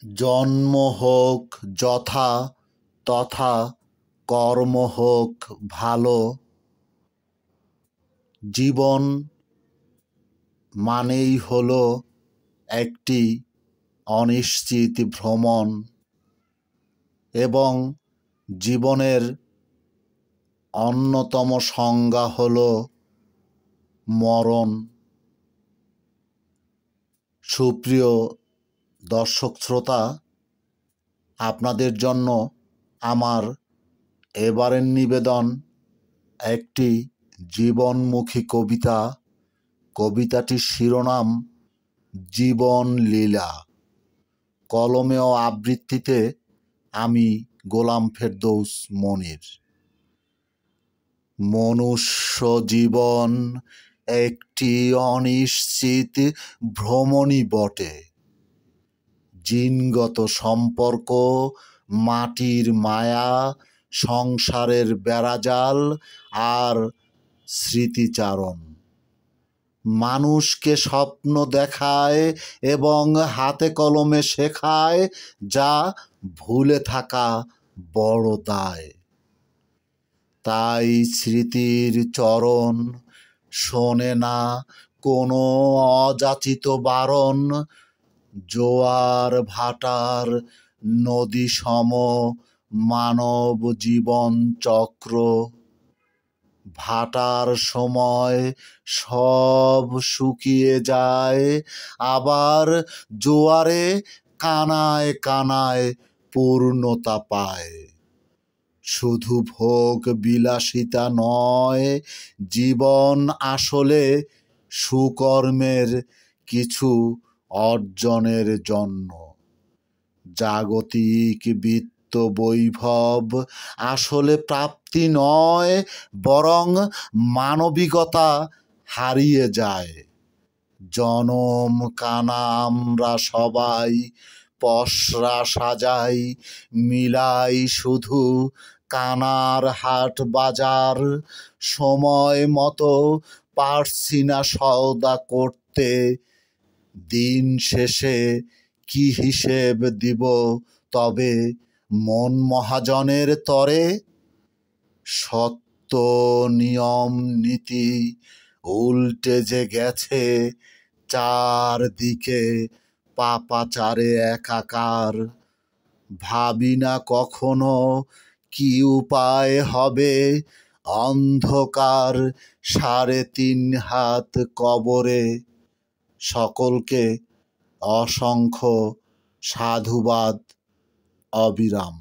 জন্ম হোক যথা তথা কর্ম হোক ভালো। জীবন মানেই হলো একটি অনিশ্চিত ভ্রমণ এবং জীবনের অন্যতম সংজ্ঞা হলো মরণ। সুপ্রিয় দর্শক শ্রোতা, আপনাদের জন্য আমার এবারের নিবেদন একটি জীবনমুখী কবিতা। কবিতাটির শিরোনাম জীবন লীলা। কলমে ও আবৃত্তিতে আমি গোলাম ফেরদৌস মনির। মনুষ্য জীবন একটি অনিশ্চিত ভ্রমণই বটে। জিনগত সম্পর্ক, মাটির মায়া, সংসারের বেড়াজাল আর স্মৃতিচারণ মানুষকে স্বপ্ন দেখায় এবং হাতে কলমে শেখায়, যা ভুলে থাকা বড় দায়। তাই স্মৃতির চরণ শোনে না কোনো অযাচিত বারণ। জোয়ার ভাটার নদী সম মানব জীবন চক্র। ভাটার সময় সব শুকিয়ে যায়, আবার জোয়ারে কানায় কানায় পূর্ণতা পায়। শুধু ভোগ বিলাসিতা নয়, জীবন আসলে সুকর্মের কিছু অর্জনের জন্য। জাগতিক বিত্ত বৈভব আসলে প্রাপ্তি নয়, বরং মানবিকতা হারিয়ে যায়। জনম কানা আমরা সবাই, পসরা সাজাই, মিলাই শুধু কানার হাট বাজার। সময় মতো পারছি না সওদা করতে, দিন শেষে কি হিসেব দিব তবে মন মহাজনের তরে। সত্য নিয়ম নীতি উল্টে যে গেছে, চারদিকে পাপাচারে একাকার। ভাবি না কখনো কি উপায় হবে, অন্ধকার 3.5 হাত কবরে। সকলকে অসংখ্য সাধুবাদ। অবিরাম।